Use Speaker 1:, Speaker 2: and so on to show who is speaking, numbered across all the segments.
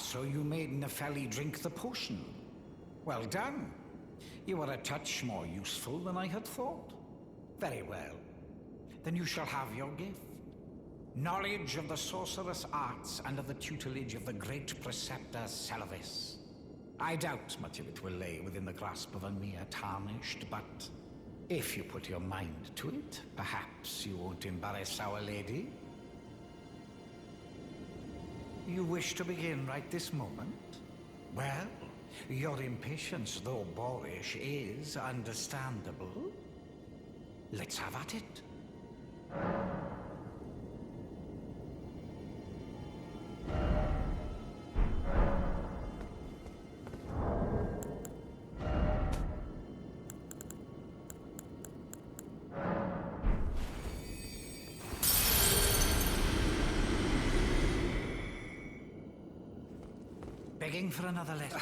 Speaker 1: so you made Nepheli drink the potion. Well done. You are a touch more useful than I had thought. Very well. Then you shall have your gift. Knowledge of the sorcerous arts under the tutelage of the great Preceptor Seluvis. I doubt much of it will lay within the grasp of a mere tarnished, but if you put your mind to it, perhaps you won't embarrass Our Lady. You wish to begin right this moment? Well, your impatience, though boorish, is understandable. Let's have at it. Begging for another letter.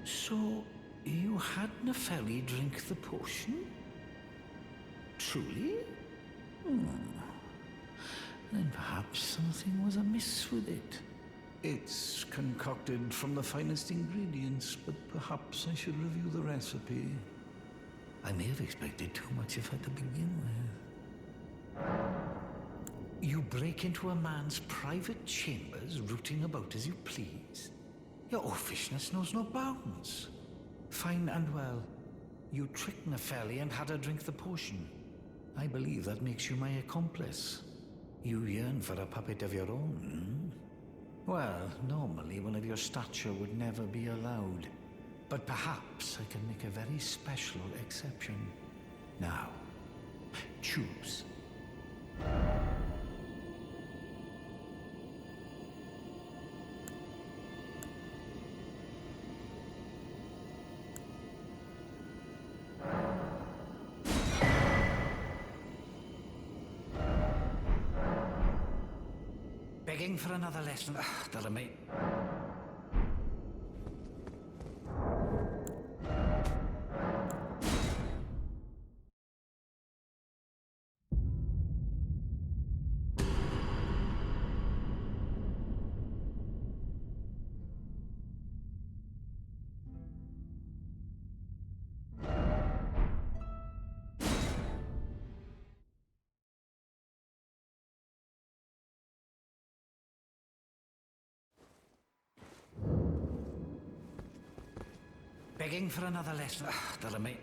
Speaker 1: So, you had Nepheli drink the potion? Truly? Then perhaps something was amiss with it. It's concocted from the finest ingredients, but perhaps I should review the recipe. I may have expected too much of her to begin with. You break into a man's private chambers, rooting about as you please. Your offishness knows no bounds. Fine and well. You tricked Nepheli and had her drink the potion. I believe that makes you my accomplice. You yearn for a puppet of your own, Well, normally one of your stature would never be allowed. But perhaps I can make a very special exception. Now, choose. Begging for another lesson. That'll me. Begging for another lesson. That'll me.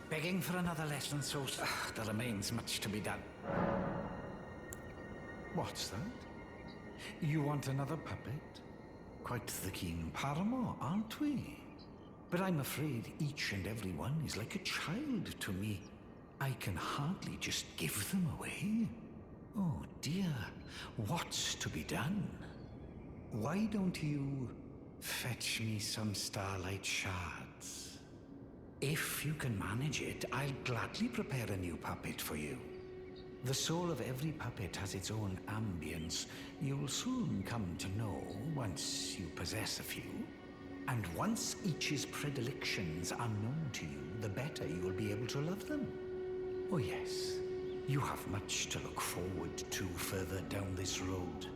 Speaker 1: Begging for another lesson, so there remains much to be done. What's that? You want another puppet? Quite the keen paramour, aren't we? But I'm afraid each and every one is like a child to me. I can hardly just give them away. Oh dear, what's to be done? Why don't you fetch me some starlight shards? If you can manage it, I'll gladly prepare a new puppet for you. The soul of every puppet has its own ambience. You'll soon come to know once you possess a few. And once each's predilections are known to you, the better you'll be able to love them. Oh yes, you have much to look forward to further down this road.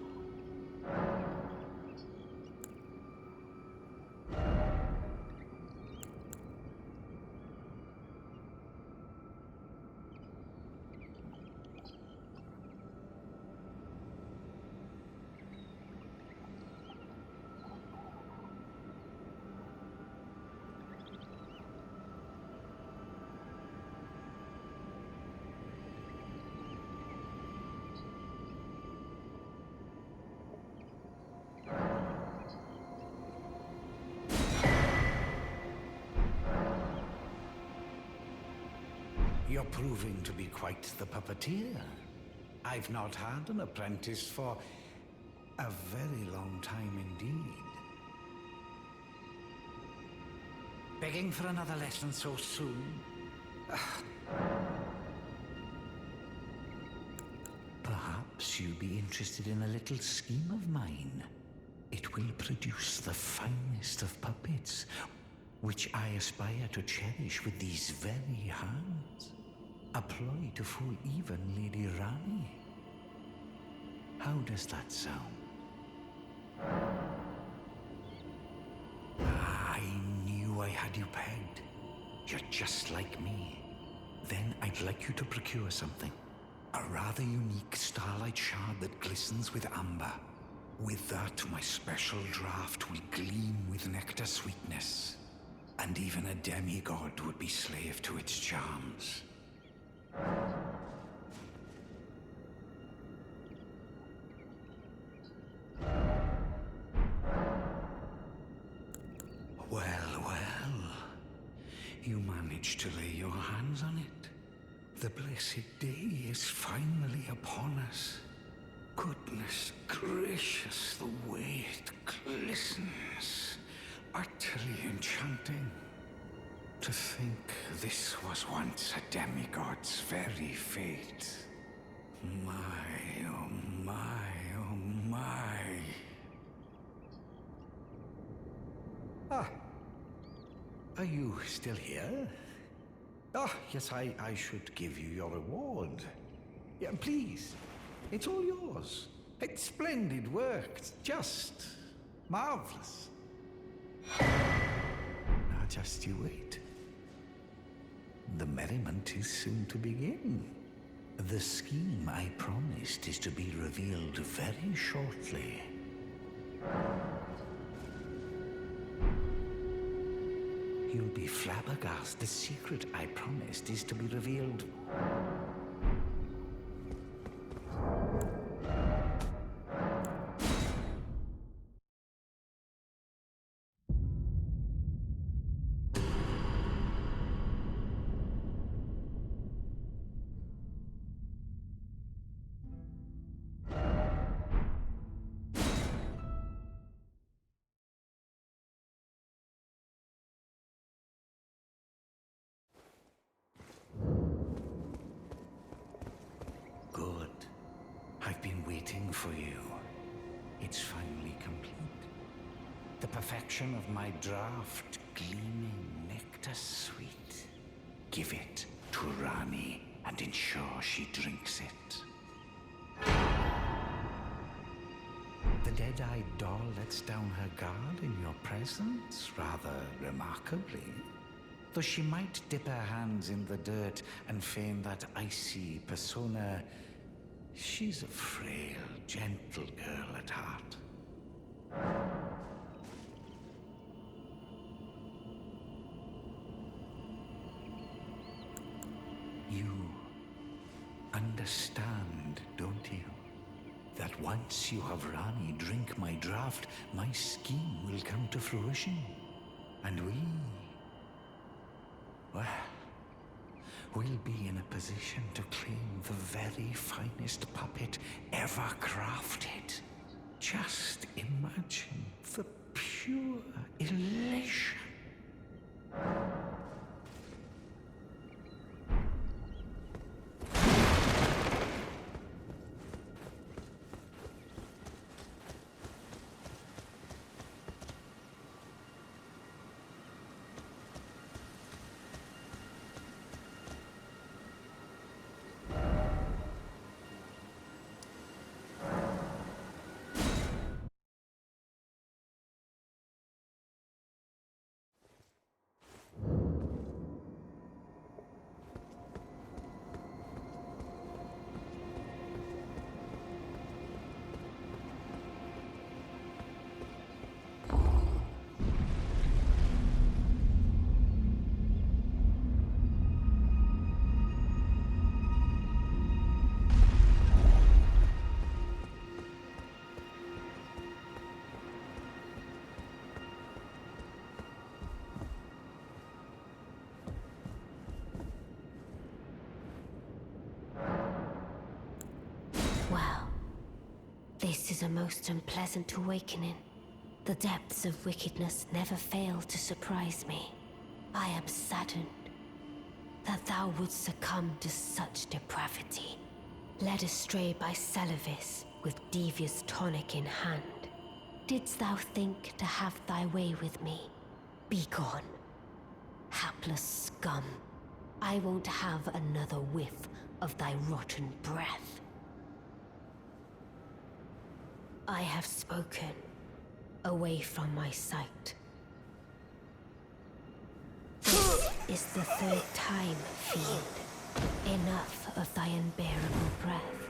Speaker 1: You're proving to be quite the puppeteer. I've not had an apprentice for a very long time indeed. Begging for another lesson so soon? Perhaps you'd be interested in a little scheme of mine. It will produce the finest of puppets, which I aspire to cherish with these very hands. A ploy to fool even Lady Ranni. How does that sound? I knew I had you pegged. You're just like me. Then I'd like you to procure something. A rather unique starlight shard that glistens with amber. With that, my special draft will gleam with nectar sweetness. And even a demigod would be slave to its charms. Well. You managed to lay your hands on it. The blessed day is finally upon us. Goodness gracious, the way it glistens. Utterly enchanting. To think this was once a demigod's very fate. My, oh my, oh my. Ah, are you still here? Ah, yes, I should give you your reward. Yeah, please, it's all yours. It's splendid work, it's just marvelous. Now just you wait. The merriment is soon to begin. The scheme I promised is to be revealed very shortly. You'll be flabbergasted. The secret I promised is to be revealed. Good. I've been waiting for you. It's finally complete. The perfection of my draft, gleaming nectar sweet. Give it to Ranni and ensure she drinks it. The dead-eyed doll lets down her guard in your presence, rather remarkably. Though she might dip her hands in the dirt and feign that icy persona, she's a frail, gentle girl at heart. You understand, don't you? That Once you have Ranni drink my draught, my scheme will come to fruition. And well, we'll be in a position to claim the very finest puppet ever crafted. Just imagine the pure elation.
Speaker 2: Well, this is a most unpleasant awakening. The depths of wickedness never fail to surprise me. I am saddened that thou wouldst succumb to such depravity. Led astray by Seluvis, with devious tonic in hand. Didst thou think to have thy way with me? Begone, hapless scum. I won't have another whiff of thy rotten breath. I have spoken, away from my sight. This is the third time, fiend. Enough of thy unbearable breath.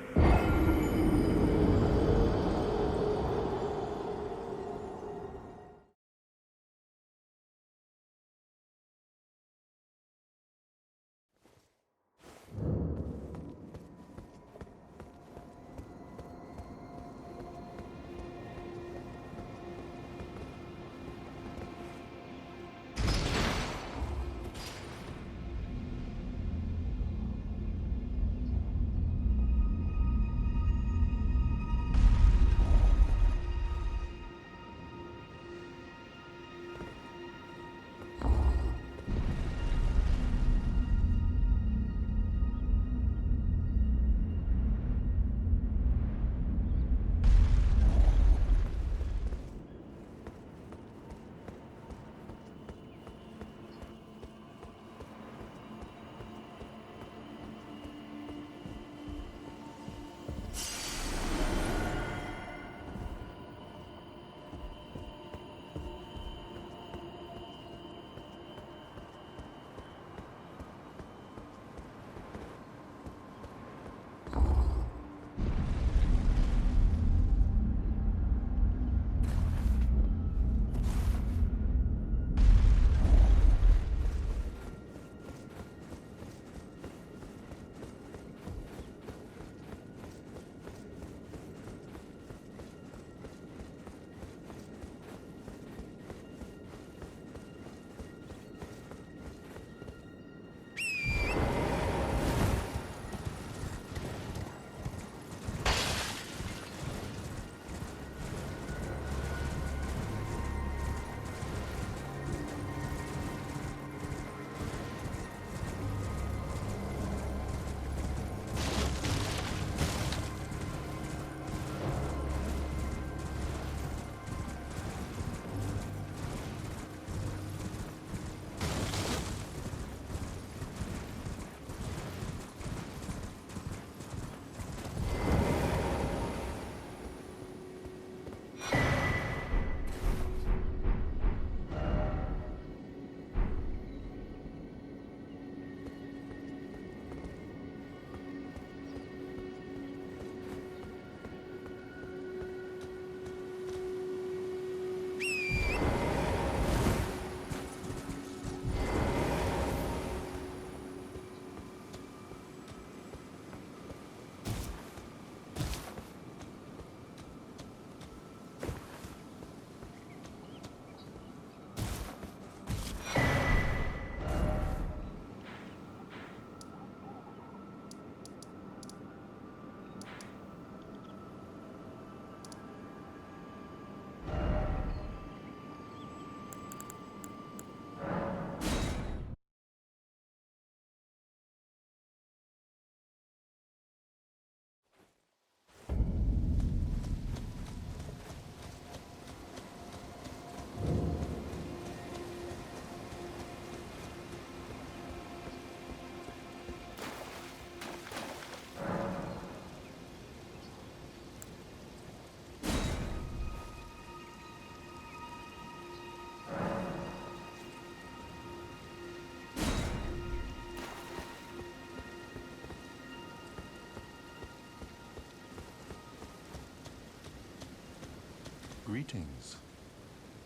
Speaker 3: Greetings.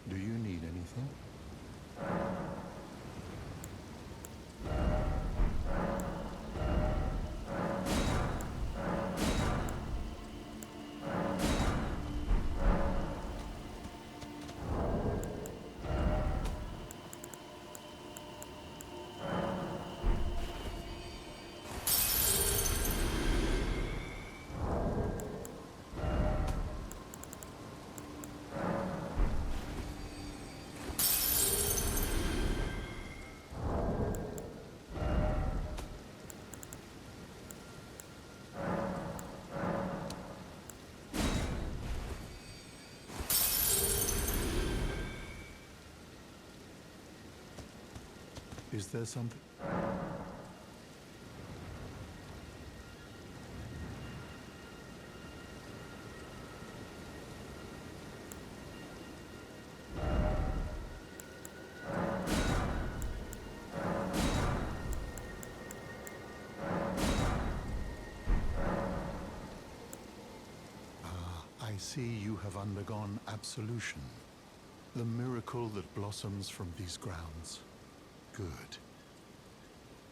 Speaker 3: Do you need anything? Is there something? I see you have undergone absolution, the miracle that blossoms from these grounds. Good.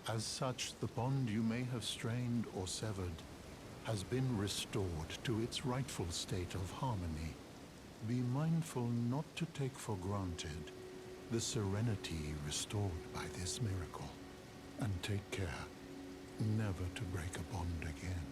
Speaker 3: As such, the bond you may have strained or severed has been restored to its rightful state of harmony. Be mindful not to take for granted the serenity restored by this miracle, and take care never to break a bond again.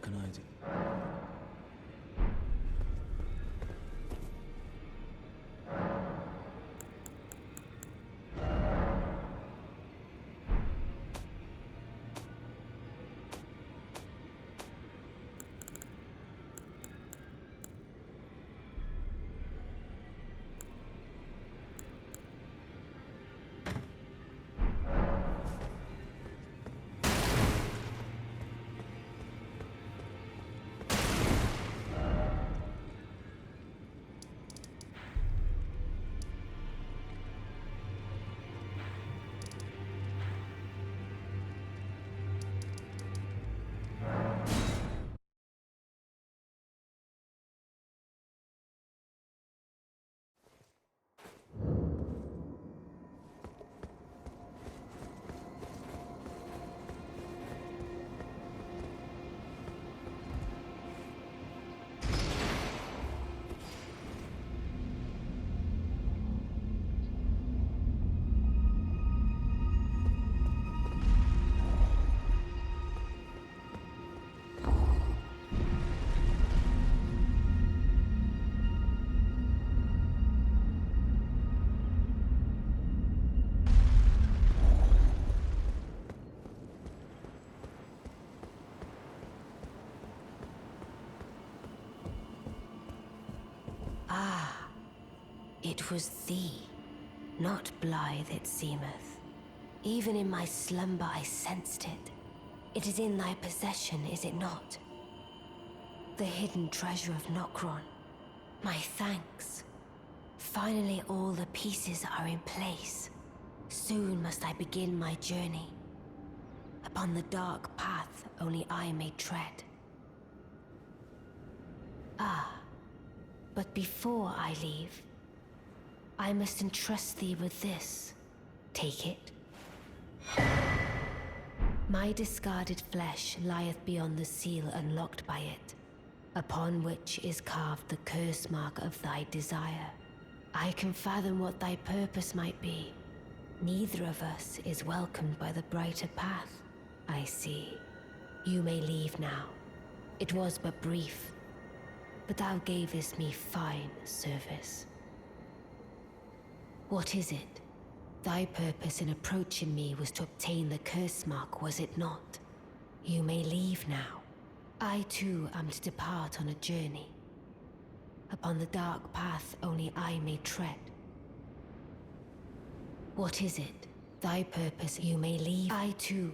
Speaker 4: can I do?
Speaker 2: It was thee, not blithe it seemeth. Even in my slumber I sensed it. It is in thy possession, is it not? The hidden treasure of Nokron. My thanks. Finally all the pieces are in place. Soon must I begin my journey. Upon the dark path only I may tread. But before I leave, I must entrust thee with this. Take it. My discarded flesh lieth beyond the seal unlocked by it, upon which is carved the curse mark of thy desire. I can fathom what thy purpose might be. Neither of us is welcomed by the brighter path, I see. You may leave now. It was but brief, but thou gavest me fine service. What is it? Thy purpose in approaching me was to obtain the curse mark, was it not? You may leave now. I too am to depart on a journey. Upon the dark path only I may tread. What is it? Thy purpose, you may leave. I too